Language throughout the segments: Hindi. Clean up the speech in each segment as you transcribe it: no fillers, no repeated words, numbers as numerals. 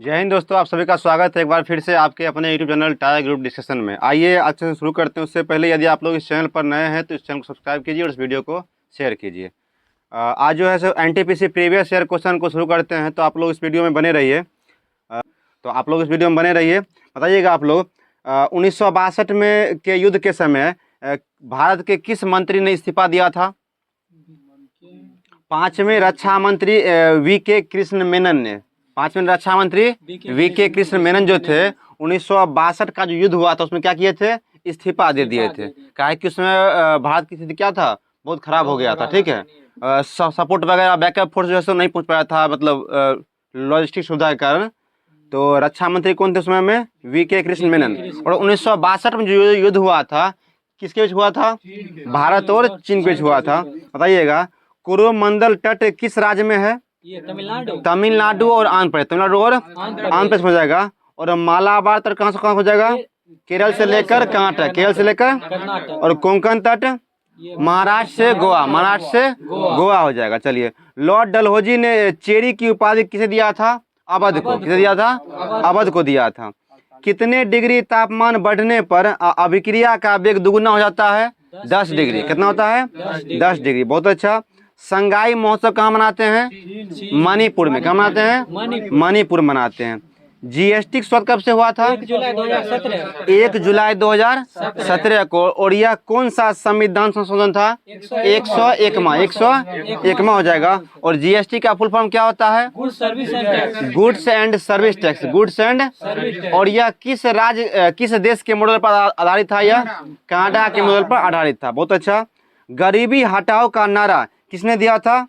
जय हिंद दोस्तों, आप सभी का स्वागत है एक बार फिर से आपके अपने YouTube channel tyre group discussion में। आइए आज से शुरू करते हैं। उससे पहले यदि आप लोग इस चैनल पर नए हैं तो इस चैनल को सब्सक्राइब कीजिए और इस वीडियो को शेयर कीजिए। आज जो है सो एनटीपीसी प्रीवियस ईयर क्वेश्चन को शुरू करते हैं, तो आप लोग इस वीडियो में बने रहिए। बताइएगा आप लोग 1962 में के युद्ध के समय भारत के किस मंत्री ने इस्तीफा दिया था? 5वें रक्षा मंत्री वी.के. कृष्ण मेनन ने। 5वें रक्षा मंत्री वी.के. कृष्ण मेनन जो थे 1962 का जो युद्ध हुआ था उसमें क्या किए थे? इस्तीफा दे दिए थे। काहे कि उसमें भारत की स्थिति क्या था? बहुत खराब हो गया था। ठीक है, सपोर्ट वगैरह बैकअप फोर्स जो है नहीं पहुंच पाया था, मतलब लॉजिस्टिक सुविधा के कारण। तो रक्षा मंत्री कौन थे उस समय में? वी.के. कृष्ण मेनन। और 1962 में जो युद्ध हुआ था किसके बीच हुआ था? भारत और चीन के बीच हुआ था। बताइएगा कोरोमंडल तट किस राज्य में है? ये तमिलनाडु तमिलनाडु और आंध्र प्रदेश। तमिलनाडु और आंध्र प्रदेश हो जाएगा। और मालाबार तट कहाँ से कहाँ हो जाएगा? केरल से लेकर कहाँ तक? केरल से लेकर कर्नाटक। और कोंकण तट महाराष्ट्र से गोवा। महाराष्ट्र से गोवा हो जाएगा। चलिए, लॉर्ड डलहौजी ने चेरी की उपाधि किसे दिया था? अवध को। किसे दिया था? अवध को दिया था। कितने डिग्री तापमान बढ़ने पर अभिक्रिया का वेग दुगुना हो जाता है? 10 डिग्री। कितना होता है? 10 डिग्री। बहुत अच्छा। संगाई महोत्सव कहाँ मनाते हैं? मणिपुर में। कहाँ मनाते हैं? मणिपुर मनाते हैं। जीएसटी शुरुआत कब से हुआ था? 1 जुलाई 2017। 1 जुलाई 2017 को। और यह कौन सा संविधान संशोधन था? 101वां हो जाएगा। और जीएसटी का फुल फॉर्म क्या होता है? Goods service and tax. Goods and service tax. Goods and. और यह किस राज्य किस देश के मॉडल पर आधारित था? यह कनाडा के मॉडल पर आधारित था। बहुत अच्छा। गरीबी हटाओ का नारा किसने दिया था?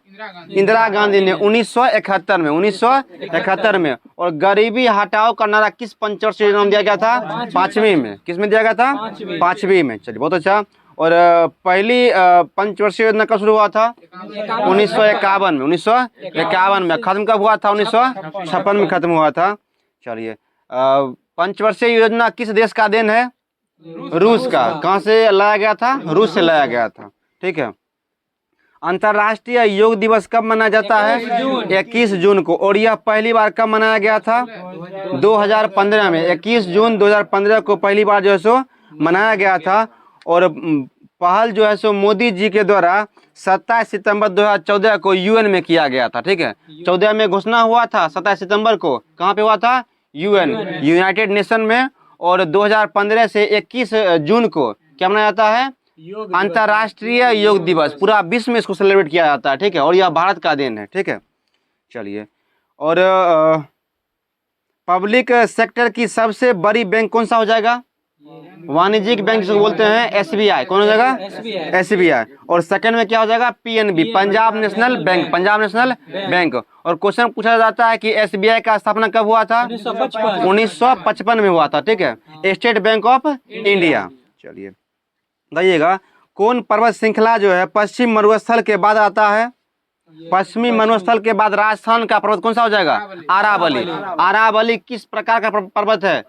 इंदिरा गांधी ने 1971 में। और गरीबी हटाओ का नारा किस पंचवर्षीय योजना में दिया गया था? 5वीं में। किस में दिया गया था? 5वीं में। चलिए, बहुत अच्छा। और पहली पंचवर्षीय योजना कब शुरू हुआ था? 1951 में। 1951 में। खत्म कब हुआ था? 1956 में खत्म हुआ था। चलिए, पंचवर्षीय योजना किस देश का देन है? रूस का। कहाँ से लाया गया था? रूस से लाया गया था। ठीक है। अंतर्राष्ट्रीय योग दिवस कब मनाया जाता है? 21 जून को। और यह पहली बार कब मनाया गया था? 2015 में। 21 जून 2015 को पहली बार जो है सो मनाया गया था। और पहल जो है सो मोदी जी के द्वारा 27 सितंबर 2014 को यूएन में किया गया था। ठीक है, 14 में घोषणा हुआ था, 27 सितंबर को कहाँ पे हुआ था? यूएन, यूनाइटेड नेशन में। और 2015 से 21 जून को क्या मनाया जाता है? अंतर्राष्ट्रीय योग दिवस। पूरा विश्व में इसको सेलिब्रेट किया जाता है। ठीक है, और यह भारत का देन है। ठीक है, चलिए। और पब्लिक सेक्टर की सबसे बड़ी बैंक कौन सा हो जाएगा? वाणिज्यिक बैंक जिसको बोलते हैं एसबीआई। कौन हो जाएगा? एसबीआई। और सेकंड में क्या हो जाएगा? PNB, Punjab national bank. Punjab national bank. और क्वेश्चन पूछा जाता है कि एसबीआई का स्थापना कब हुआ था? 1955 में हुआ था। ठीक है, स्टेट बैंक ऑफ इंडिया। चलिए, बताइएगा कौन पर्वत श्रृंखला जो है पश्चिम मरुस्थल के बाद आता है? पश्चिमी मरुस्थल के बाद राजस्थान का पर्वत कौन सा हो जाएगा? अरावली। अरावली किस प्रकार का पर्वत है?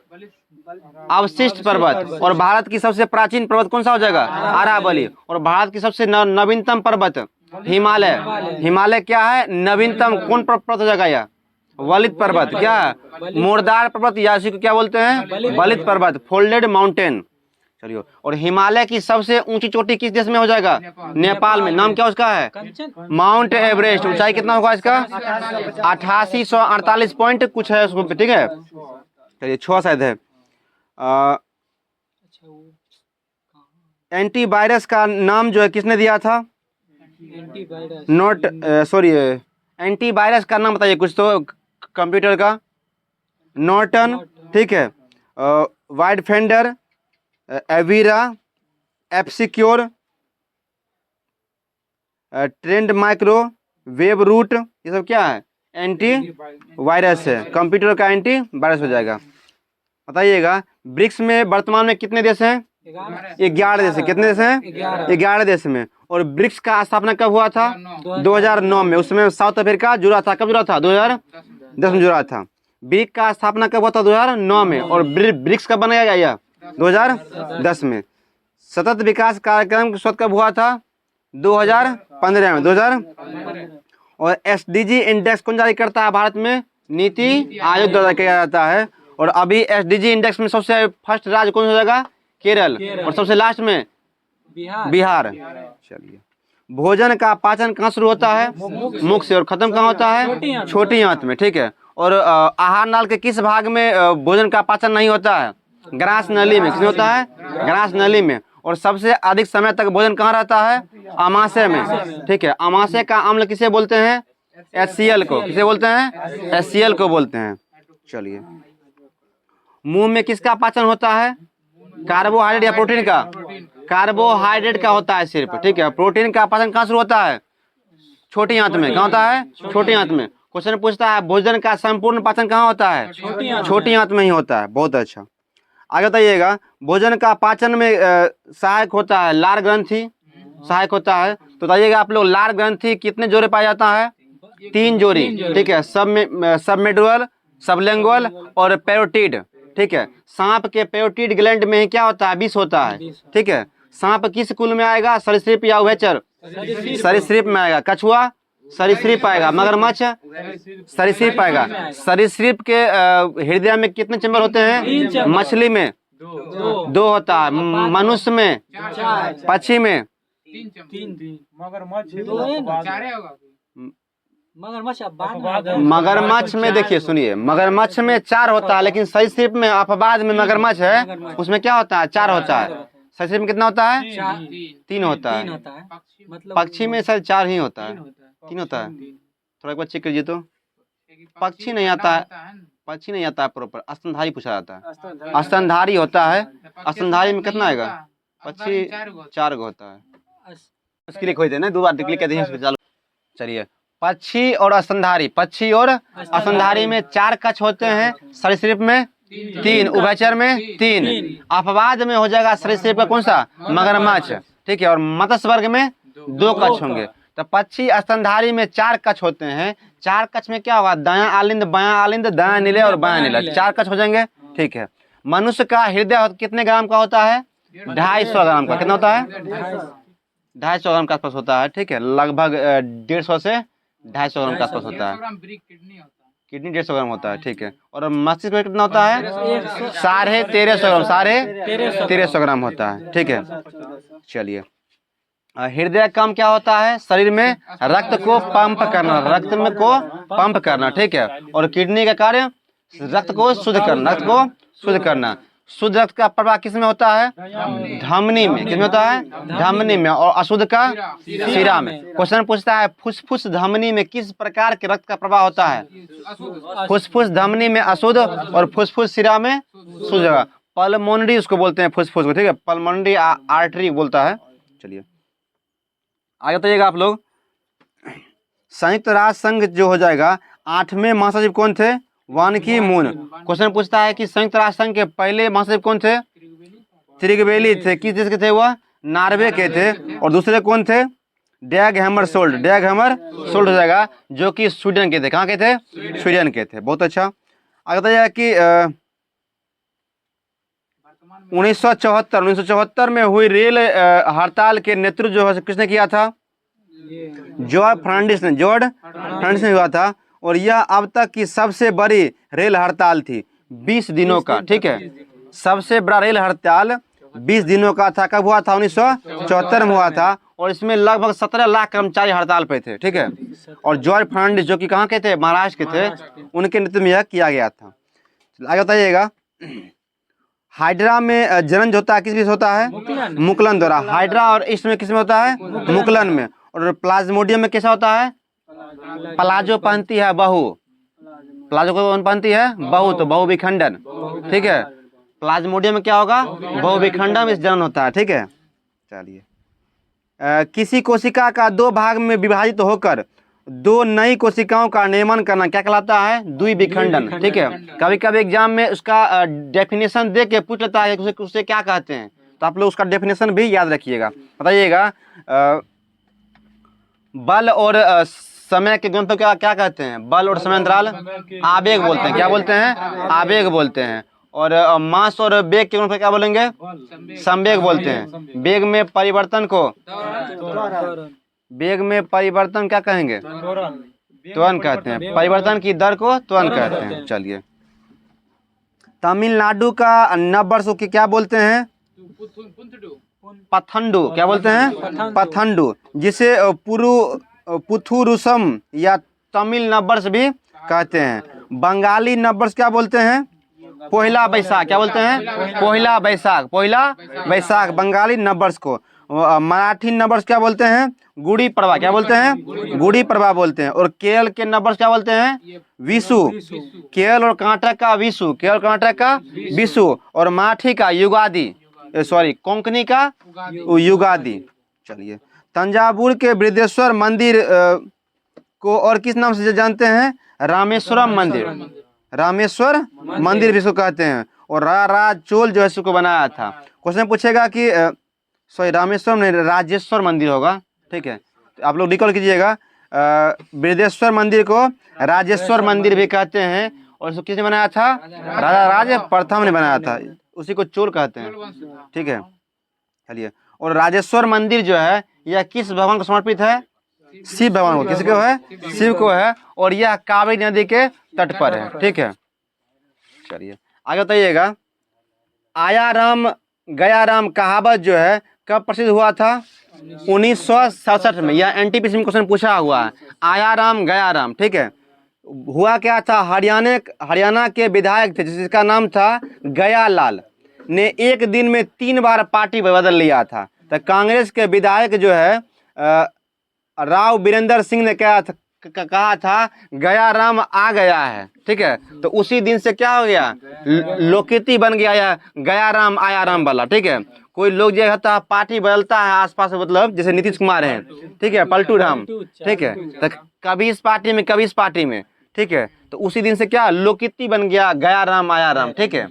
अवशिष्ट पर्वत। और भारत की सबसे प्राचीन पर्वत कौन सा हो जाएगा? अरावली। और भारत की सबसे नवीनतम पर्वत हिमालय। हिमालय क्या है? नवीनतम कौन पर्वत हो जाएगा? यह वलित पर्वत। क्या है? मोरदार पर्वत, या इसी को क्या बोलते हैं? वलित पर्वत, फोल्डेड माउंटेन। चलिए, और हिमालय की सबसे ऊंची चोटी किस देश में हो जाएगा? नेपाल में। नाम क्या उसका है? Mount Everest. ऊंचाई कितना होगा इसका? 8848 पॉइंट कुछ है उसको। ठीक है, चलिए, 6 शायद है। एंटीवायरस का नाम जो है किसने दिया था? एंटीवायरस का नाम बताइए कुछ तो कंप्यूटर का। नॉर्टन। ठीक है, वाइड फेंडर, एवीरा, एप्सिक्योर, ट्रेंड माइक्रो, वेब रूट, ये सब क्या है? एंटी वायरस है। कंप्यूटर का एंटी वायरस हो जाएगा। बताइएगा ब्रिक्स में वर्तमान में कितने देश हैं? 11 देश हैं। कितने देश हैं? 11 देश में। और ब्रिक्स का स्थापना कब हुआ था? 2009 में। उसमें साउथ अफ्रीका जुड़ा था। कब जुड़ा था? 2010 में जुड़ा था। ब्रिक्स का स्थापना कब हुआ था? 2009 में। और ब्रिक्स कब बनाया गया? यह 2010 में। सतत विकास कार्यक्रम की शुरुआत कब हुआ था? 2015 में। 2000। और एसडीजी इंडेक्स कौन जारी करता है भारत में? नीति आयोग द्वारा किया जाता है। और अभी एसडीजी इंडेक्स में सबसे फर्स्ट राज्य कौन सा हो जाएगा? केरल। और सबसे लास्ट में बिहार। चलिए, भोजन का पाचन कहाँ शुरू होता है? मुख से, और खत्म कहाँ होता है? छोटी आंत में। ठीक है। और आहार नाल के किस भाग में भोजन का पाचन नहीं होता है? ग्रास नली में। किसमें होता है? ग्रास नली में। और सबसे अधिक समय तक भोजन कहाँ रहता है? अमाशय में। ठीक है। अमाशय का अम्ल किसे बोलते हैं? HCl को। किसे बोलते हैं? HCl को बोलते हैं। चलिए, मुंह में किसका पाचन होता है? कार्बोहाइड्रेट या प्रोटीन का? कार्बोहाइड्रेट का होता है सिर्फ। ठीक है। प्रोटीन का पाचन कहाँ शुरू होता है? छोटी आंत में। कहाँ होता है? छोटी आंत में। क्वेश्चन पूछता है भोजन का संपूर्ण पाचन कहाँ होता है? छोटी आंत में ही होता है। बहुत अच्छा। आगे बताइएगा, भोजन का पाचन में सहायक होता है लार ग्रंथि, सहायक होता है। तो बताइएगा आप लोग, लार ग्रंथि कितने जोड़े पाया जाता है? 3 जोड़ी। ठीक है। सबमेडुअल, सबलिंगुअल और पैरोटिड। ठीक है। सांप के पैरोटिड ग्लैंड में क्या होता है? विष होता है। ठीक है। सांप किस कुल में आएगा? सरीसृप या उभयचर? सरीसृप में आएगा। कछुआ सरीसृप आएगा। मगरमच्छ सरीसृप आएगा। सरीसृप के हृदय में कितने चैम्बर होते हैं? मछली में 2 होता है। मनुष्य में, पक्षी में मगरमच्छ में देखिए, सुनिए, मगरमच्छ में 4 होता है, लेकिन सरीसृप में अपवाद में मगरमच्छ है, उसमें क्या होता है? 4 होता है। सरीसृप में कितना होता है? 3 होता है। पक्षी में शायद 4 ही होता है। 3 होता है। थोड़ा एक बार चेक कीजिए तो। पक्षी नहीं आता है, पक्षी नहीं आता है प्रॉपर। स्तनधारी पूछा जाता है। स्तनधारी होता है। स्तनधारी में कितना आएगा? पक्षी 4 गो होता है। उसके लिए खोज देना, 2 बार क्लिक कहते हैं। चलो, चलिए, पक्षी और स्तनधारी, पक्षी और स्तनधारी में 4 कक्ष होते हैं। सरीसृप में 3, उभयचर में 3, अपवाद में हो जाएगा सरीसृप का कौन सा? मगरमच्छ। ठीक है। और मत्स्य वर्ग में 2 कक्ष होंगे। तो पक्षी स्तनधारी में 4 कक्ष होते हैं। 4 कक्ष में क्या होगा? दायां आलिंद, बायां आलिंद, दायां नीले और बायां नीला, 4 कक्ष हो जाएंगे। ठीक है। मनुष्य का हृदय कितने ग्राम का होता है? 250 ग्राम का। कितना होता है? 250 ग्राम के आसपास होता है। ठीक है। लगभग 150 से 250 ग्राम के आसपास होता है। किडनी 150 ग्राम होता है। ठीक है। और मस्तिष्क में कितना होता है? 1350 ग्राम, 1350 ग्राम होता है। ठीक है। चलिए, हृदय काम क्या होता है? शरीर में रक्त को पंप करना, रक्त में को पंप करना। ठीक है। और किडनी का कार्य रक्त को शुद्ध करना, रक्त को शुद्ध करना। शुद्ध रक्त का प्रवाह किस में होता है? धमनी में। किस में होता है? धमनी में। और अशुद्ध का शिरा में। क्वेश्चन पूछता है फुसफुस धमनी में किस प्रकार के रक्त का प्रवाह होता है? फुसफुस धमनी में अशुद्ध और फुसफुस शिरा में शुद्ध। पल्मोनरी उसको बोलते हैं, फुसफुस को। ठीक है। पल्मोनरी आर्टरी बोलता है। चलिए, आगे बताइएगा आप लोग, संयुक्त राष्ट्र संघ जो हो जाएगा, 8वें महासचिव कौन थे? वान की मून। क्वेश्चन पूछता है कि संयुक्त राष्ट्र संघ के पहले महासचिव कौन थे? त्रिगवेली थे। किस देश के थे वह? नॉर्वे के थे। और दूसरे कौन थे? डैग हैमरशोल्ड, डैग हैमरशोल्ड हो जाएगा, जो कि स्वीडन के थे। कहाँ के थे? स्वीडन के थे। बहुत अच्छा। आगे बताइएगा कि 1974 में हुई रेल हड़ताल के नेतृत्व जो है किसने किया था? जॉर्ज फर्नांडिस ने, जॉर्ज फर्नांडिस ने हुआ था। और यह अब तक की सबसे बड़ी रेल हड़ताल थी, 20 दिनों का। ठीक है। सबसे बड़ा रेल हड़ताल 20 दिनों का था। कब हुआ था? 1974 में हुआ था। और इसमें लगभग 17 लाख कर्मचारी हड़ताल पे थे। ठीक है। और जॉर्ज फर्नांडिस जो कि कहाँ के थे? महाराष्ट्र के थे, उनके नेतृत्व में यह किया गया था। आगे बताइएगा, हाइड्रा में जनन होता है किस बीच होता है? मुकुलन द्वारा। हाइड्रा और ईस्ट में किस में होता है? मुकुलन में। और प्लाज्मोडियम में कैसा होता है? प्लाजो पहनती है बहू। प्लाजो कौन पहनती है? बहू। तो बहु विखंडन। ठीक है। प्लाज्मोडियम में क्या होगा? बहु विखंडन में जनन होता है। ठीक है। चलिए, किसी कोशिका का 2 भाग में विभाजित होकर 2 नई कोशिकाओं का निर्माण करना क्या कहलाता है? द्विविखंडन। ठीक है। कभी कभी एग्जाम में उसका डेफिनेशन दे के पूछ लेता है कि उसे क्या कहते हैं, तो आप लोग उसका डेफिनेशन भी याद रखिएगा। बताइएगा, बल और समय के गुण पर क्या कहते हैं? बल और समय अंतराल आवेग बोलते हैं। क्या बोलते हैं? आवेग बोलते हैं। और मास और वेग के गुण पर क्या बोलेंगे? संवेग बोलते हैं। वेग में परिवर्तन को, वेग में परिवर्तन क्या कहेंगे? त्वरण कहते हैं, परिवर्तन की दर को त्वरण कहते हैं। चलिए, तमिलनाडु का नववर्ष को क्या बोलते हैं? पथंडु। क्या बोलते हैं? पथंडु, जिसे पुथुरुसम या तमिल नववर्ष भी कहते हैं। बंगाली नववर्ष क्या बोलते हैं? पोहिला बैसाख। क्या बोलते हैं? पोहिला बैसाख। पोहिला बैसाख बंगाली नववर्ष को। मराठी नववर्ष क्या बोलते हैं? गुड़ी पड़वा। क्या बोलते हैं? गुड़ी पड़वा बोलते हैं। और केरल के नववर्ष क्या बोलते हैं? विशु। केरल और कर्नाटक का विशु। केरल कर्नाटक का विशु। और मराठी का युगादि, सॉरी कोंकणी का युगादि। चलिए, तंजावुर के बृहदेश्वर मंदिर को और किस नाम से जानते हैं? रामेश्वरम मंदिर। रामेश्वर मंदिर भी इसको कहते हैं। और राज चोल जो है इसको बनाया था। क्वेश्चन पूछेगा कि सॉरी रामेश्वरम नहीं, राजेश्वर मंदिर होगा। ठीक है, तो आप लोग रिकॉल कीजिएगा, बृहदेश्वर मंदिर को राजेश्वर मंदिर भी कहते हैं। और इसको किसने बनाया था? राजा राज प्रथम ने बनाया था, उसी को चोल कहते हैं। ठीक है, चलिए, और राजेश्वर मंदिर जो है यह किस भगवान को समर्पित है? शिव भगवान को। किसको है? शिव को है। और यह कावेरी नदी के तट पर है। ठीक है, चलिए आगे बताइएगा। आया राम गया राम कहावत जो है कब प्रसिद्ध हुआ था? 1967 में। यह एनटीपीसी में क्वेश्चन पूछा हुआ है। आया राम गया राम। ठीक है, हुआ क्या था? हरियाणा के विधायक थे जिसका नाम था गया लाल ने एक दिन में 3 बार पार्टी बदल लिया था। तो कांग्रेस के विधायक जो है राव बीरेंद्र सिंह ने कहा था गया राम आ गया है। ठीक है, तो उसी दिन से क्या हो गया? लोकगीति बन गया या गया राम आया राम वाला। ठीक है, कोई लोग जो होता है पार्टी बदलता है आसपास, मतलब जैसे नीतीश कुमार हैं, ठीक है, पलटू राम। ठीक है, तो कभी इस पार्टी में कभी इस पार्टी में। ठीक है, तो उसी दिन से क्या लोकगीति बन गया गया राम आया राम। ठीक है,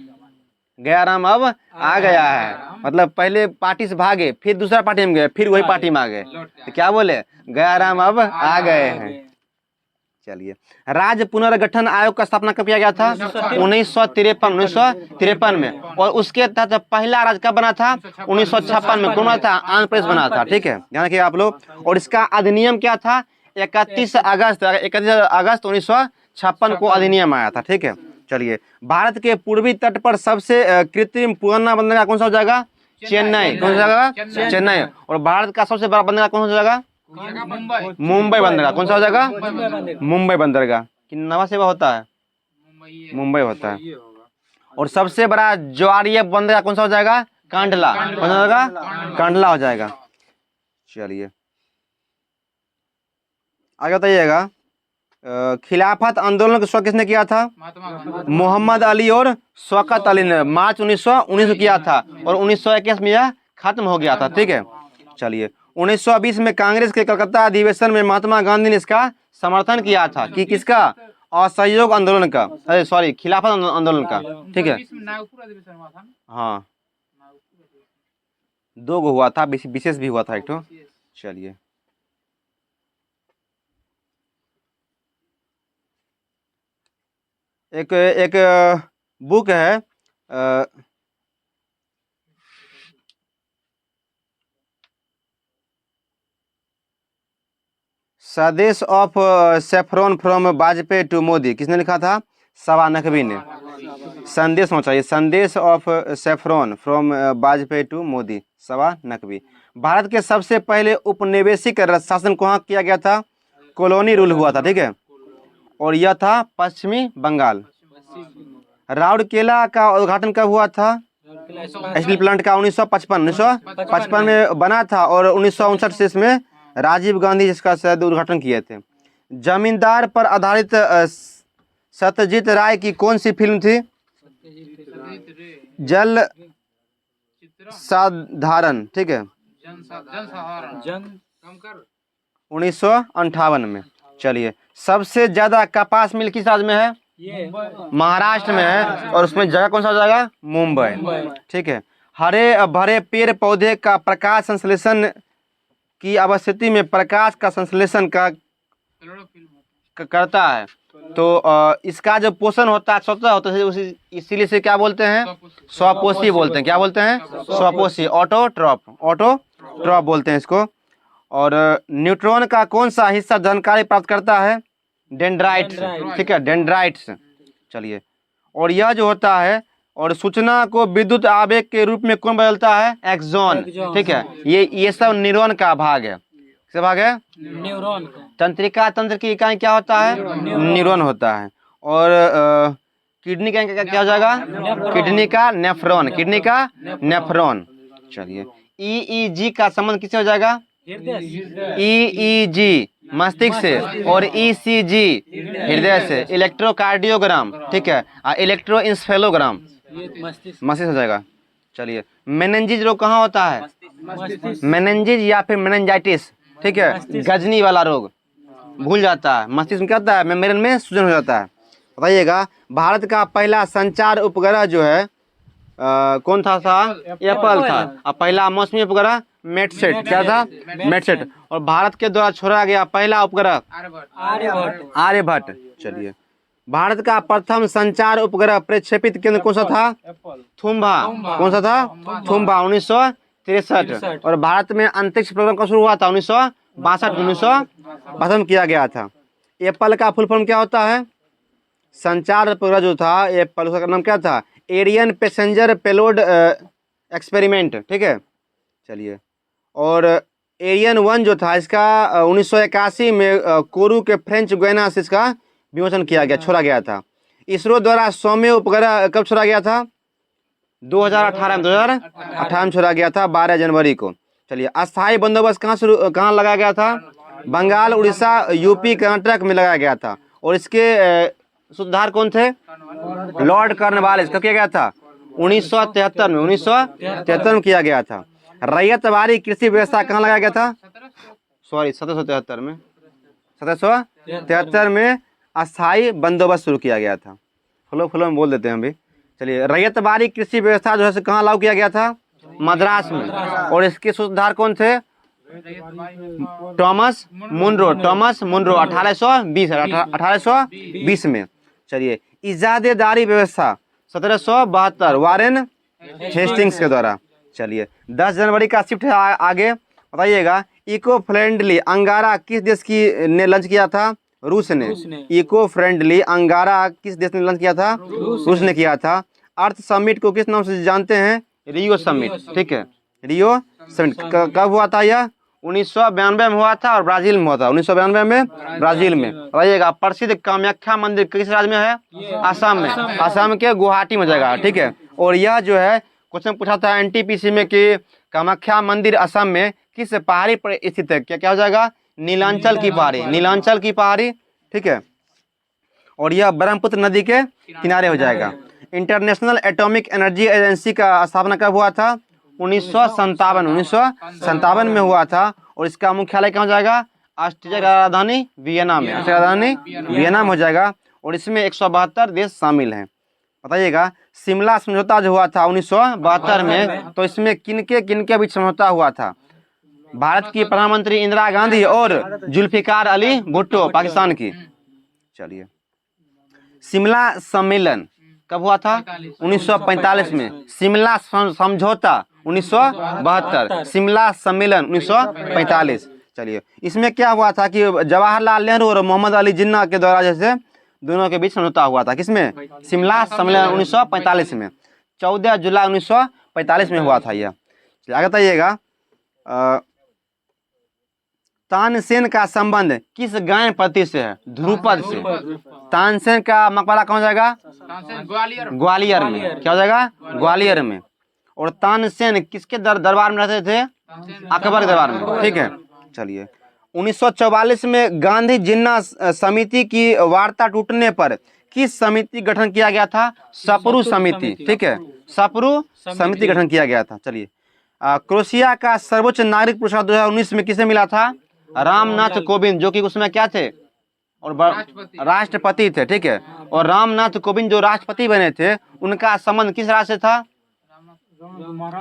गया राम अब आ गया है, मतलब पहले पार्टी से भागे, फिर दूसरा पार्टी में गए, फिर वही पार्टी में आ गए, तो क्या बोले? गया राम अब आ गए हैं। चलिए, राज्य पुनर्गठन आयोग का स्थापना कब किया गया था? 1953 में। और उसके तहत पहला राज्य कब बना था? 1956 में। कौन था? आंध्र प्रदेश बना था। ठीक है, ध्यान रखिए आप लोग। और इसका अधिनियम क्या था? 31 अगस्त 1956 को अधिनियम आया था। ठीक है, चलिए, भारत के पूर्वी तट पर सबसे कृत्रिम पुराना बंदरगाह कौन सा हो जाएगा? चेन्नई। कौन सा जाएगा? चेन्नई। और भारत का सबसे बड़ा बंदरगाह कौन सा हो जाएगा? मुंबई बंदरगाह। कौन सा हो जाएगा? मुंबई बंदरगाह। कि नवा सेवा होता है? मुंबई होता है। और सबसे बड़ा ज्वारीय बंदरगाह कौन सा हो जाएगा? कांडला। कौन सा हो जाएगा? कांडला हो जाएगा। चलिए आगे बताइएगा। खिलाफत आंदोलन को शुरू किसने किया था? मोहम्मद अली और शौकत अली ने मार्च 1919 को किया था। और 1921 में यह खत्म हो गया था। ठीक है, चलिए, 1920 में कांग्रेस के कलकत्ता अधिवेशन में महात्मा गांधी ने इसका समर्थन किया था। कि किसका? असहयोग आंदोलन का, अरे सॉरी खिलाफत आंदोलन का। ठीक है, हाँ 2 गो हुआ था, विशेष भी हुआ था एक तो। चलिए, एक बुक है Swadesh of saffron from Vajpayee to Modi. किसने लिखा था? सवा नकवी ने। संदेश होना चाहिए, Sandesh of saffron from Vajpayee to Modi, Saba Naqvi. Bharat के सबसे पहले उपनिवेशिक शासन कहाँ किया गया था? कॉलोनी रूल हुआ था। ठीक है, और यह था पश्चिमी बंगाल। राउरकेला का उद्घाटन कब हुआ था? स्टील प्लांट का 1955 में बना था। और 1959 से इसमें राजीव गांधी जिसका शायद उद्घाटन किए थे। जमींदार पर आधारित सत्यजीत राय की कौन सी फिल्म थी? जल साधारण। ठीक है, 1958 में। चलिए, सबसे ज्यादा कपास मिल किस राज्य में है? महाराष्ट्र में है। और उसमें जगह कौन सा हो जाएगा? मुंबई। ठीक है, हरे भरे पेड़ पौधे का प्रकाश संश्लेषण की अवस्थिति में प्रकाश का संश्लेषण करता है। तो इसका जो पोषण होता है स्वतः होता है, इसीलिए से क्या बोलते हैं? स्वपोषी बोलते हैं। क्या बोलते हैं? स्वपोषी, ऑटोट्रॉप बोलते हैं इसको। और न्यूट्रॉन का कौन सा हिस्सा जानकारी प्राप्त करता है? डेंड्राइट्स, ठीक है, डेंड्राइट्स। चलिए, और यह जो होता है, और सूचना को विद्युत आवेग के रूप में कौन बदलता है? एक्सॉन, ठीक है। ये सब न्यूरॉन का भाग है। किसका भाग है? न्यूरॉन का। तंत्रिका तंत्र की इकाई क्या होता है? न्यूरॉन होता है। और किडनी का क्या हो जाएगा? किडनी का नेफ्रॉन, किडनी का नेफ्रॉन। चलिए, ईईजी का संबंध किससे हो जाएगा? हृदय। ईईजी मस्तिष्क से, और ईसीजी हृदय से, इलेक्ट्रोकार्डियोग्राम, ठीक है, इलेक्ट्रोइंसेफेलोग्राम ये मस्तिष्क। मस्तिष्क हो जाएगा। चलिए, मेनिंजिस रोग कहाँ होता है? मस्तिष्क। मेनिंजिस या फिर मेनिंजाइटिस, ठीक है, गजनी वाला रोग, भूल जाता है, मस्तिष्क में क्या होता है? मेम्ब्रेन में सूजन हो जाता है। बताइएगा, भारत का पहला संचार उपग्रह जो है कौन था? एप्पल था। और पहला मौसमी उपग्रह मेटसेट, क्या था? मेटसेट। और भारत के द्वारा छोड़ा गया पहला उपग्रह आर्यभट्ट। आर्यभट्ट। चलिए, भारत का प्रथम संचार उपग्रह प्रक्षेपित केंद्र कौन सा था? थुम्बा। कौन सा था? थुम्बा, 1963। और भारत में अंतरिक्ष प्रोग्राम कब शुरू हुआ था? 1962 में किया गया था। एप्पल का फुल फॉर्म क्या होता है? संचार उपग्रह जो था एप्पल, उसका नाम क्या था? एरियन पैसेंजर पेलोड एक्सपेरिमेंट, ठीक है। चलिए, और एरियन 1 जो था, इसका 1981 में कोरू के फ्रेंच गुयाना से इसका विमोचन किया गया, छोड़ा गया था। इसरो द्वारा 100वें उपग्रह कब छोड़ा गया था? 2018 में छोड़ा गया था, 12 जनवरी को। चलिए, अस्थायी बंदोबस्त कहाँ लगाया गया था? बंगाल, उड़ीसा, यूपी, कर्नाटक में लगाया गया था। और इसके सूत्रधार कौन थे? Lord Cornwallis. कब किया गया था? 1973 में, 1973 में किया गया था। रैयतवाड़ी कृषि व्यवस्था कहाँ लगाया गया था? 1773 में, 1773 में अस्थायी बंदोबस्त शुरू किया गया था। फ्लो में बोल देते हैं हम भी। चलिए, रैयतवाड़ी कृषि व्यवस्था जो है कहाँ लागू किया गया था? मद्रास में। और इसके सूत्रधार कौन थे? टॉमस मुनरो, 1820 में। चलिए, इजादेदारी व्यवस्था 1772, वारेन हेस्टिंग्स के द्वारा। चलिए, 10 जनवरी का शिफ्ट है आगे। बताइएगा, इको फ्रेंडली अंगारा किस देश ने लॉन्च किया था? रूस ने। इको फ्रेंडली अंगारा किस देश ने लॉन्च किया था? रूस ने किया था। अर्थ समिट को किस नाम से जानते हैं? रियो समिट, ठीक है, रियो समिट। कब हुआ था यह? 1992 में हुआ था, और ब्राजील में हुआ था। 1992 में ब्राजील में। बताइएगा, प्रसिद्ध कामाख्या मंदिर किस राज्य में है? असम में। असम के गुवाहाटी में जाएगा, ठीक है। और यह जो है क्वेश्चन पूछा था एनटीपीसी में कि कामाख्या मंदिर असम में किस पहाड़ी पर स्थित है? क्या हो जाएगा? नीलांचल की पहाड़ी, नीलांचल की पहाड़ी, ठीक है। और यह ब्रह्मपुत्र नदी के किनारे हो जाएगा। इंटरनेशनल एटॉमिक एनर्जी एजेंसी का स्थापना कब हुआ था? 1957 में हुआ था। और इसका मुख्यालय कहाँ हो जाएगा? ऑस्ट्रिया की राजधानी वियना में, ऑस्ट्रिया की राजधानी वियना में हो जाएगा। और इसमें 172 देश शामिल हैं। बताइएगा, शिमला समझौता जो हुआ था 1972 में, तो इसमें किनके बीच समझौता हुआ था? भारत की प्रधानमंत्री इंदिरा गांधी और जुल्फिकार अली भुट्टो, पाकिस्तान की। चलिए, शिमला सम्मेलन कब हुआ था? 1945 में। शिमला समझौता 1972, शिमला सम्मेलन 1945। चलिए, इसमें क्या हुआ था कि जवाहरलाल नेहरू और मोहम्मद अली जिन्ना के द्वारा जैसे दोनों के बीच समझौता हुआ था। किसमें? शिमला सम्मेलन 1945 में, 14 जुलाई 1945 में हुआ था यह। आगे बताइएगा, तानसेन का संबंध किस गायन पद्धति से है? ध्रुपद से। तानसेन का मकबरा कहाँ जाएगा? ग्वालियर में। क्या हो जाएगा? ग्वालियर में। और तानसेन किसके दरबार में रहते थे? अकबर के दरबार में, ठीक है। चलिए, 1944 में गांधी जिन्ना समिति की वार्ता टूटने पर किस समिति गठन किया गया था? सप्रू समिति, ठीक है, सप्रू समिति गठन किया गया था। चलिए, क्रोएशिया का सर्वोच्च नागरिक पुरस्कार 2019 में किसे मिला था? रामनाथ कोविंद, जो कि उसमें क्या थे? और राष्ट्रपति थे, ठीक है। और रामनाथ कोविंद जो राष्ट्रपति बने थे, उनका संबंध किस राज्य से था?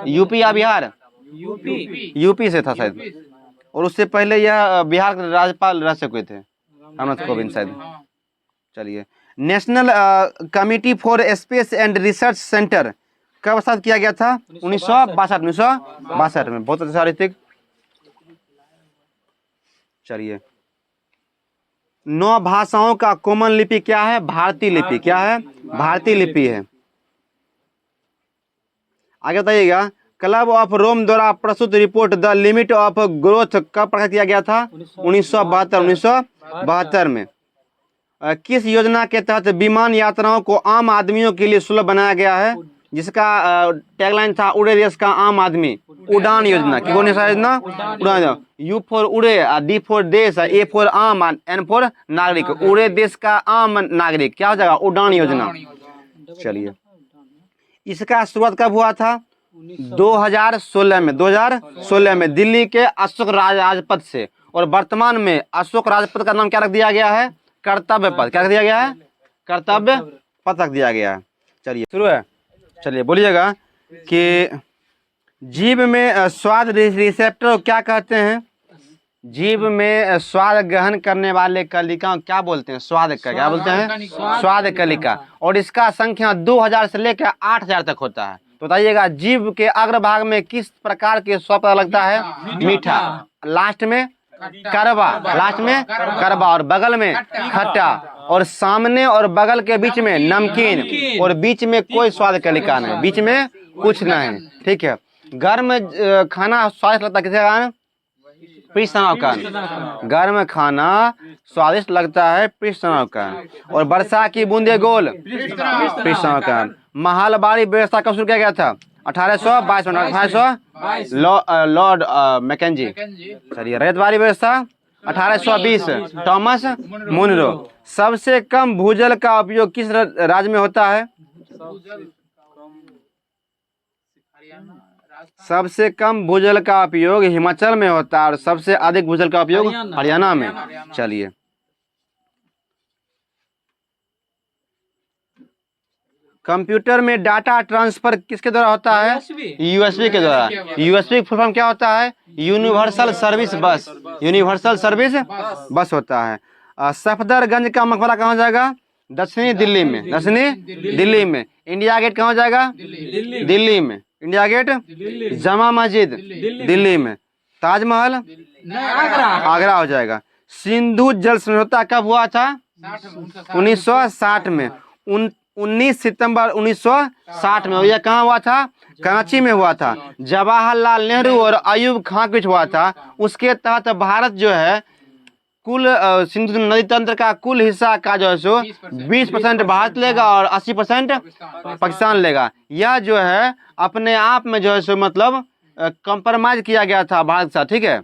यूपी या बिहार? यूपी से था शायद। और उससे पहले यह बिहार के राज्यपाल रह चुके थे, रामनाथ कोविंद शायद। चलिए, national committee for space and research centre कब स्थापित किया गया था? 1962 में। बहुत अच्छा ऋतिक। चलिए, 9 भाषाओं का कॉमन लिपि क्या है? भारतीय लिपि। क्या है? भारतीय लिपि है। आगे बताइएगा, क्लब ऑफ रोम द्वारा प्रस्तुत report the limit of growth कब प्रकाशित किया गया था? 1972 में। किस योजना के तहत विमान यात्राओं को आम आदमियों के लिए सुलभ बनाया गया है, जिसका टैगलाइन था उड़े देश का आम आदमी? उड़ान योजना। की कौन सा योजना? उड़ान। यू फॉर उड़े, डी फॉर देश, ए फॉर आम, एन फॉर नागरिक। उड़े देश का आम नागरिक। क्या हो जाएगा? उड़ान योजना। चलिए, इसका शुरुआत कब हुआ था? 2016 में। 2016 में दिल्ली के अशोक राजपथ से। और वर्तमान में अशोक राजपथ का नाम क्या रख दिया गया है? कर्तव्य पथ। क्या रख दिया गया है? कर्तव्य पथ रख दिया गया है। चलिए शुरू है। चलिए बोलिएगा कि जीभ में स्वाद रिसेप्टर क्या कहते हैं? जीभ में स्वाद ग्रहण करने वाले कलिका क्या बोलते हैं? स्वाद का क्या बोलते हैं? स्वाद कलिका। और इसका संख्या 2000 से लेकर 8000 तक होता है। तो बताइएगा, जीभ के अग्रभाग में किस प्रकार के स्वाद पता लगता है? मीठा। लास्ट में करवा। लास्ट में करवा। और बगल में खट्टा। और सामने और बगल के बीच में नमकीन। और बीच में कोई स्वाद कलिका नहीं, बीच में कुछ नहीं। ठीक है। गर्म खाना स्वादिष्ट लगता है किसके कारण? पृष्ठ तनाव का। गर्म खाना स्वादिष्ट लगता है पृष्ठ तनाव का। और वर्षा की बूंदे गोल पृष्ठ तनाव का। महलबारी व्यवस्था कब शुरू किया गया था? 1822 में। 1822 लॉर्ड मैकेंजी। चलिए, रैयतवाड़ी व्यवस्था 1820 थॉमस मुनरो। सबसे कम भूजल का उपयोग किस राज्य में होता है? सबसे कम भूजल का उपयोग हिमाचल में होता है और सबसे अधिक भूजल का उपयोग हरियाणा में। चलिए, कंप्यूटर में डाटा ट्रांसफर किसके द्वारा होता है? यूएसबी के द्वारा। यूएसबी फुल फॉर्म क्या होता है? यूनिवर्सल सर्विस बस। यूनिवर्सल सर्विस बस होता है। सफदरगंज का मकबरा कहाँ जाएगा? दक्षिणी दिल्ली में। दक्षिणी दिल्ली में। इंडिया गेट कहाँ जाएगा? दिल्ली में। India Gate. जमा मस्जिद दिल्ली में। ताजमहल आगरा हो जाएगा। सिंधु जल समझौता कब हुआ था? 1960 में। 19 सितंबर 1960 में। यह कहाँ हुआ था? कराची में हुआ था। जवाहरलाल नेहरू और अयूब खां के बीच हुआ था। उसके तहत भारत जो है कुल सिंधु नदी तंत्र का कुल हिस्सा का जो है सो 20% भारत लेगा और 80% पाकिस्तान लेगा। यह जो है अपने आप में जो है सो मतलब कंप्रोमाइज किया गया था भारत के साथ, ठीक है,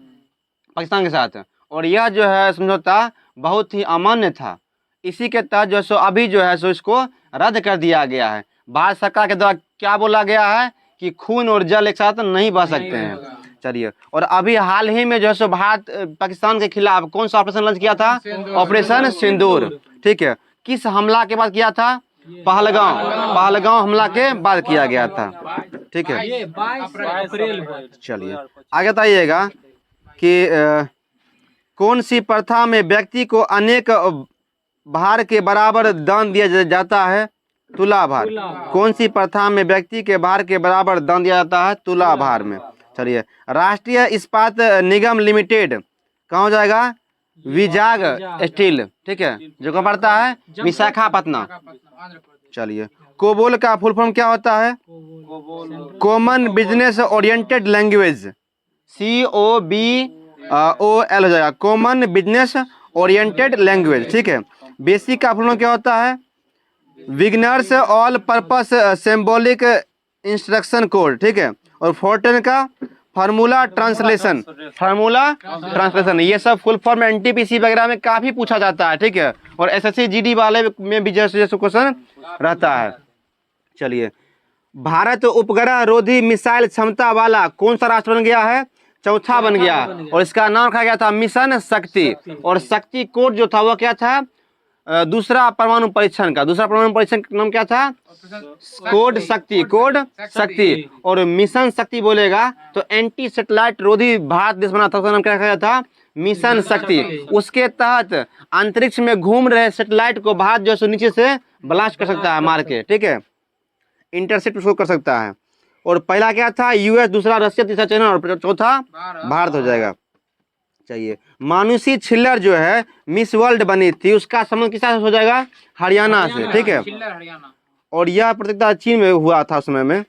पाकिस्तान के साथ। और यह जो है समझौता बहुत ही अमान्य था। इसी के तहत जो है सो अभी जो है सो इसको रद्द कर दिया गया है। भारत सरकार के द्वारा क्या बोला गया है कि खून और जल एक साथ नहीं बह सकते हैं। चलिए, और अभी हाल ही में जो है सो भारत पाकिस्तान के खिलाफ कौन सा ऑपरेशन लॉन्च किया था? ऑपरेशन सिंदूर। ठीक है। किस हमला के बाद किया था? पहलगांव हमला के बाद किया गया था। ठीक है। चलिए आगे बताइएगा कि कौन सी प्रथा में व्यक्ति को अनेक भार के बराबर दान दिया जाता है? तुला भार। कौन सी प्रथा में व्यक्ति के भार के बराबर दान दिया जाता है? तुला भार में। चलिए, राष्ट्रीय इस्पात निगम लिमिटेड कहाँ हो जाएगा? विजाग स्टील। ठीक है, जो कहाँ पड़ता है? विशाखापट्टनम। चलिए, कोबोल का फुल फॉर्म क्या होता है? Common business oriented language. COBOL हो जाएगा, कॉमन बिजनेस ओरिएंटेड लैंग्वेज। ठीक है। बेसिक का फुल फॉर्म क्या होता है? Beginners all purpose symbolic instruction code. ठीक है। और फोर्टेन का फार्मूला ट्रांसलेशन। ये सब फुल फॉर्म NTPC वगैरह में काफी पूछा जाता है। ठीक है। और SSC GD वाले में भी जैसे क्वेश्चन रहता है। चलिए, भारत उपग्रह रोधी मिसाइल क्षमता वाला कौन सा राष्ट्र बन गया है? चौथा बन गया। और इसका नाम रखा गया था मिशन शक्ति। और शक्ति कोड जो था वो क्या था? दूसरा परमाणु परीक्षण का नाम क्या था? कोड शक्ति। और मिशन शक्ति बोलेगा तो एंटी सैटेलाइट रोधी भारत देश बना था, उसका नाम क्या रखा गया था? मिशन शक्ति। उसके तहत अंतरिक्ष में घूम रहे सैटेलाइट को भारत जो है नीचे से ब्लास्ट कर सकता है, मार के। ठीक है, इंटरसेप्ट उसको कर सकता है। और पहला क्या था? US, दूसरा रशिया, तीसरा चाइना और चौथा भारत हो जाएगा। चाहिए। मानुषी छिल्लर जो है मिस वर्ल्ड बनी थी, उसका संबंध किस साथ हो जाएगा? हरियाणा से, ठीक है। और यह प्रतियोगिता चीन में हुआ था उस समय में।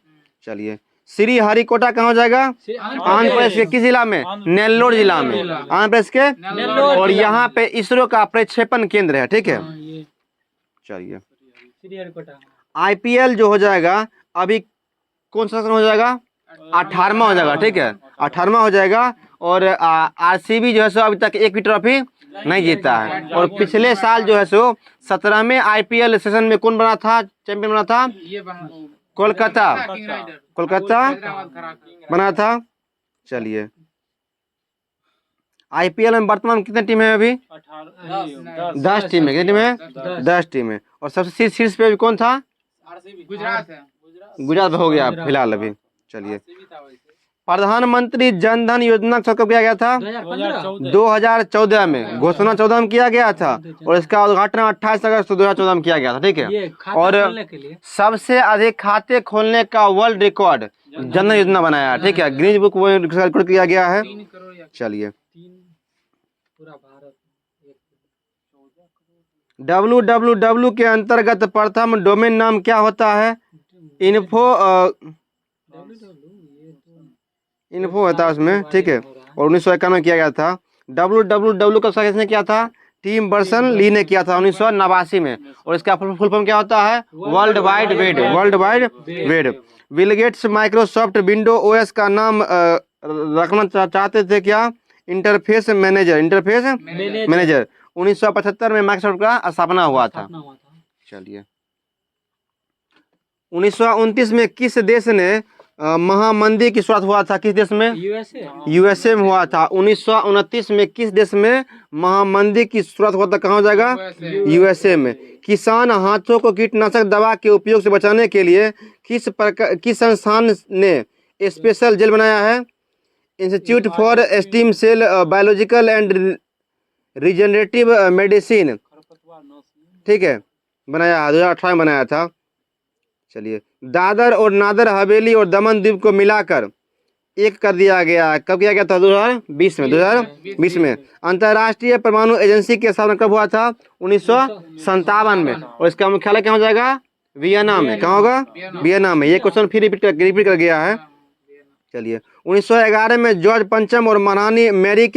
चलिए, श्री हरिकोटा कहाँ हो जाएगा? आंध्र प्रदेश के किस जिला में? नेल्लोर जिला में, आंध्र प्रदेश के। और यहाँ पे इसरो का प्रक्षेपण केंद्र है, ठीक है। ये चलिए, श्रीहरिकोटा। IPL जो हो जाएगा अभी कौन सा संस्करण हो जाएगा? 18वां हो जाएगा, ठीक है, 18वां हो जाएगा। और RCB जो है सो अभी तक एक भी ट्रॉफी नहीं जीता है। और पिछले साल जो है सो 17वें IPL सेशन में कौन बना था, चैंपियन बना था? कोलकाता, कोलकाता बना था। चलिए, IPL में वर्तमान कितने टीम है अभी? 10 टीम है। कितनी टीम है? 10 टीम है। और सबसे शीर्ष पे अभी कौन था? गुजरात है। गुजरात हो गया फिलहाल अभी। चलिए, प्रधानमंत्री जन धन योजना कब किया गया था? 2014 में। घोषणा 14 में किया गया था और इसका उद्घाटन 28 अगस्त 2014 में किया गया था, ठीक है। और सबसे अधिक खाते खोलने का वर्ल्ड रिकॉर्ड जन धन योजना बनाया, ठीक है, गिनीज बुक वर्ल्ड रिकॉर्ड किया गया है। चलिए, www के अंतर्गत प्रथम डोमेन नाम क्या होता है? इन्फो होता है उसमें, ठीक है। और 1951 में किया गया था। www का किसने किया था? टिम बर्सन ली ने किया था 1989 में। और इसका फुल फॉर्म क्या होता है? World wide web, world wide web. Bill Gates Microsoft window OS का नाम रखना चाहते थे क्या? Interface manager, interface manager. 1975 में माइक्रोसॉफ्ट का स्थापना हुआ था। चलिए, 1929 में किस देश ने महामंदी की शुरुआत हुआ था? किस देश में? USA में हुआ था। 1929 में किस देश में महामंदी की शुरुआत हुआ था? कहाँ हो जाएगा? USA में। किसान हाथों को कीटनाशक दवा के उपयोग से बचाने के लिए किस संस्थान ने स्पेशल जेल बनाया है? Institute for stem cell biological and regenerative medicine, ठीक है, बनाया 2018 में बनाया था। चलिए, दादर और नागर हवेली और दमन द्वीप को मिलाकर एक कर दिया गया। कब किया गया था? 2020 में। 2020 में। अंतर्राष्ट्रीय परमाणु एजेंसी की स्थापना कब हुआ था? 1957 में। और इसका मुख्यालय कहाँ हो जाएगा? वियना में। कहाँ होगा? वियना में। ये क्वेश्चन फिर रिपीट कर गया है। चलिए, 1911 में जॉर्ज पंचम और महारानी मैरी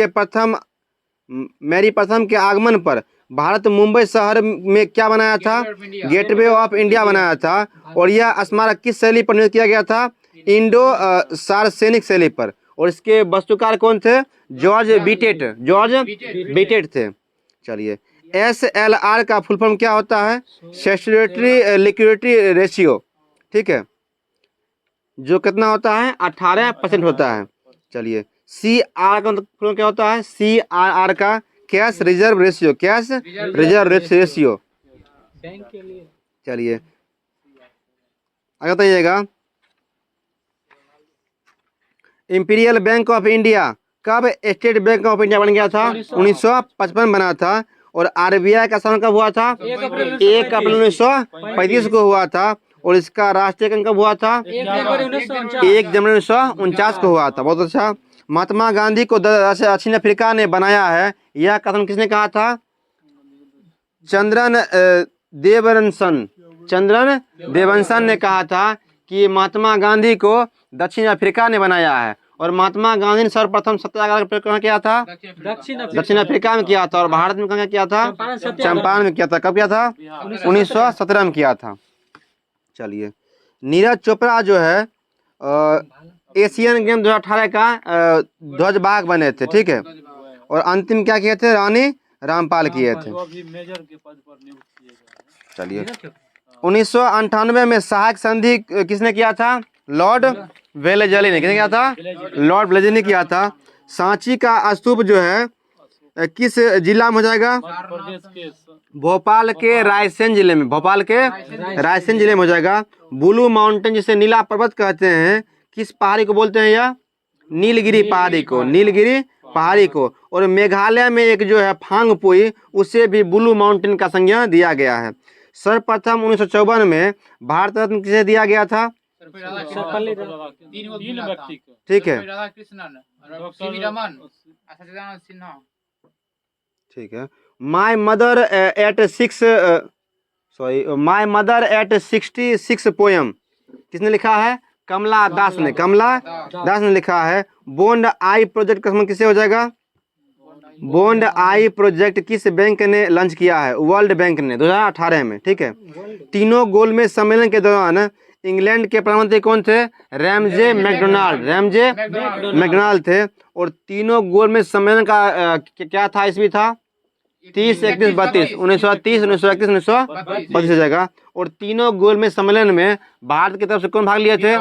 प्रथम के आगमन पर भारत मुंबई शहर में क्या बनाया था? गेटवे ऑफ इंडिया बनाया था। और यह स्मारक किस शैली पर निर्मित किया गया था? इंडो सार्वजनिक शैली पर। और इसके वास्तुकार कौन थे? जॉर्ज बीटेट थे। चलिए, SLR का फुल फॉर्म क्या होता है? स्टैट्यूटरी लिक्विडिटी रेशियो, ठीक है, जो कितना होता है? 18% होता है। चलिए, CR का फुल फॉर्म क्या होता है? CRR का cash reserve ratio, cash reserve ratio. Bank के लिए। चलिए, आगे बताइएगा। इंपीरियल बैंक ऑफ इंडिया कब स्टेट बैंक ऑफ इंडिया बन गया था? 1955 बना था। और RBI का स्थापना कब हुआ था? 1 अप्रैल 1935 को हुआ था। और इसका राष्ट्रीयकरण कब हुआ था? 1 जनवरी 1949। 1 जनवरी 1949 को हुआ था। बहुत अच्छा। महात्मा गांधी को दक्षिण अफ्रीका ने बनाया है, यह कथन किसने कहा था? चंद्रन देवनसन ने कहा था कि महात्मा गांधी को दक्षिण अफ्रीका ने बनाया है। और महात्मा गांधी ने सर्वप्रथम सत्याग्रह कहाँ किया था? दक्षिण अफ्रीका में किया था। और भारत में कहाँ किया था? चंपारण में किया था। कब किया था? 1917 में किया था। चलिए, नीरज चोपड़ा जो है एशियन गेम 2018 का ध्वजवाहक बने थे, ठीक है। और अंतिम क्या किए थे? रानी रामपाल किए थे। चलिए, 1998 में सहायक संधि किसने किया था? लॉर्ड वेलेजली ने। किसने किया था? लॉर्ड वेलेजली ने किया था। सांची का स्तूप जो है किस जिला में हो जाएगा? भोपाल के रायसेन जिले में। भोपाल के रायसेन जिले में हो जाएगा। ब्लू माउंटेन जिसे नीला पर्वत कहते हैं, किस पहाड़ी को बोलते हैं? यह नीलगिरी पहाड़ी को, नीलगिरी पहाड़ी को। और मेघालय में एक जो है फांगपुई, उसे भी ब्लू माउंटेन का संज्ञा दिया गया है। सर्वप्रथम 1954 में भारत रत्न किसे दिया गया था? ठीक है, सच्चिदानंद सिन्हा। ठीक है। माई मदर एट 66 पोयम किसने लिखा है? कमला दास ने। कमला दास ने लिखा है। बॉन्ड आई प्रोजेक्ट का किससे हो जाएगा? बॉन्ड आई प्रोजेक्ट किस बैंक ने लॉन्च किया है? वर्ल्ड बैंक ने 2018 में। ठीक है। तीनों गोलमेज सम्मेलन के दौरान इंग्लैंड के प्रधानमंत्री कौन थे? Ramsay McDonald. रैमजे मैकडोनाल्ड थे। और तीनों गोलमेज सम्मेलन का क्या था? ईस्वी था 30, 31, 32। 1930, 1931, 1932 हो जाएगा। और तीनों गोलमेज सम्मेलन में भारत की तरफ से कौन भाग लिए थे?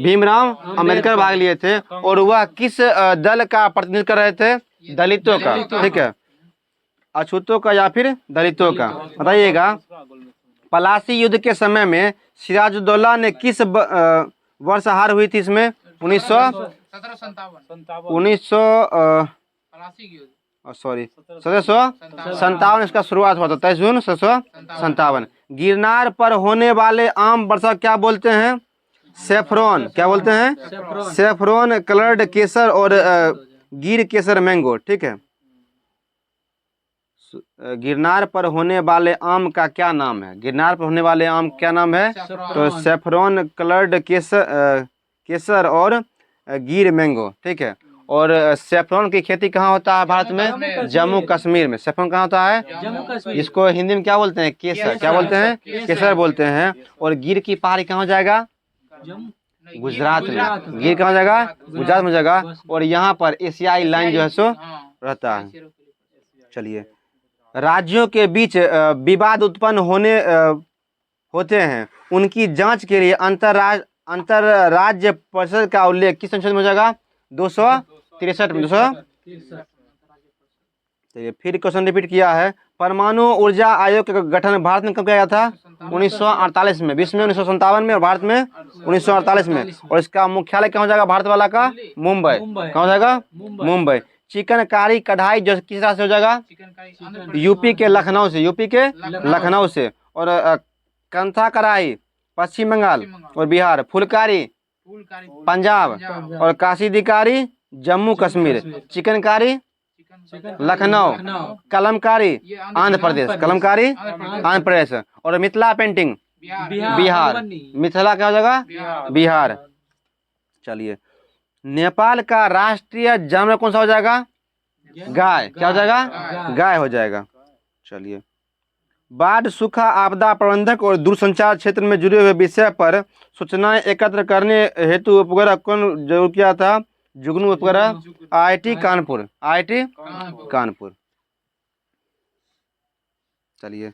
भीमराव अम्बेडकर भाग लिए थे। और वह किस दल का प्रतिनिधित्व कर रहे थे? दलितों का। ठीक है। अछूतों का या फिर दलितों का? बताइएगा। पलासी युद्ध के समय में सिराजुद्दौला ने किस वर्ष हार हुई थी? इसमें 1757 इसका शुरुआत हुआ था। 23 जून 1757। गिरनार पर होने वाले आम वर्षा क्या बोलते हैं? सेफ्रॉन। क्या बोलते हैं? सेफ्रॉन कलर्ड केसर और गिर केसर मैंगो। ठीक है। गिरनार पर होने वाले आम का क्या नाम है? गिरनार पर होने वाले आम क्या नाम है? तो सेफ्रॉन कलर्ड केसर और गिर मैंगो। ठीक है। और सेफ्रॉन की खेती कहाँ होता है भारत में? जम्मू कश्मीर में। सेफ्रॉन कहाँ होता है? जम्मू कश्मीर। इसको हिंदी में क्या बोलते हैं? केसर। क्या बोलते हैं? केसर बोलते हैं। और गिर की पहाड़ी कहाँ हो जाएगा? गुजरात में। गिर कहाँ हो जाएगा? गुजरात में हो जाएगा। और यहाँ पर एशियाई लाइन जो है सो रहता है। चलिए। राज्यों के बीच विवाद उत्पन्न होते हैं, उनकी जांच के लिए अंतरराज्य परिषद का उल्लेख किस संशोधन में हो जाएगा? 263 में। 263। चलिए फिर क्वेश्चन रिपीट किया है। परमाणु ऊर्जा आयोग का गठन भारत में कब किया गया था? 1948 में। विश्व में 1957 में और भारत में 1948 में। और इसका मुख्यालय कहाँ हो जाएगा भारत वाला का? मुंबई। कहाँ हो जाएगा? मुंबई। चिकनकारी कढ़ाई जो किस राज्य से हो जाएगा? यूपी के लखनऊ से। यूपी के लखनऊ से। और कंथा कढ़ाई पश्चिम बंगाल और बिहार। फुलकारी पंजाब। और काशीदिकारी जम्मू कश्मीर। चिकनकारी लखनऊ। कलमकारी आंध्र प्रदेश। कलमकारी आंध्र प्रदेश। और मिथिला पेंटिंग बिहार। मिथिला क्या हो जाएगा? बिहार। चलिए। नेपाल का राष्ट्रीय जानवर कौन सा हो जाएगा? गाय। क्या हो जाएगा? गाय हो जाएगा। चलिए। बाढ़, सूखा, आपदा प्रबंधक और दूरसंचार क्षेत्र में जुड़े हुए विषय पर सूचनाएं एकत्र करने हेतु उपग्रह कौन जरूर किया था? जुगनू उपग्रह। IIT कानपुर। IIT कानपुर। चलिए।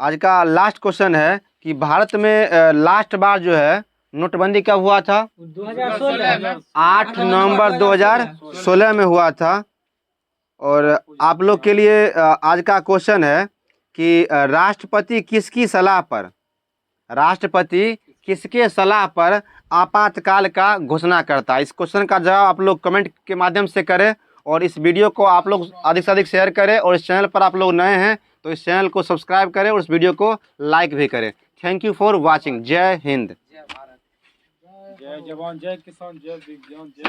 आज का लास्ट क्वेश्चन है कि भारत में लास्ट बार जो है नोटबंदी कब हुआ था? 2016। 8 नवंबर 2016 में हुआ था। और आप लोग के लिए आज का क्वेश्चन है कि राष्ट्रपति किसकी सलाह पर आपातकाल का घोषणा करता है? इस क्वेश्चन का जवाब आप लोग कमेंट के माध्यम से करें। और इस वीडियो को आप लोग अधिक से अधिक शेयर करें। और इस चैनल पर आप लोग नए हैं तो इस चैनल को सब्सक्राइब करें और इस वीडियो को लाइक भी करें। Thank you for watching. जय हिंद। जय जवान, जय किसान, जय विज्ञान, जय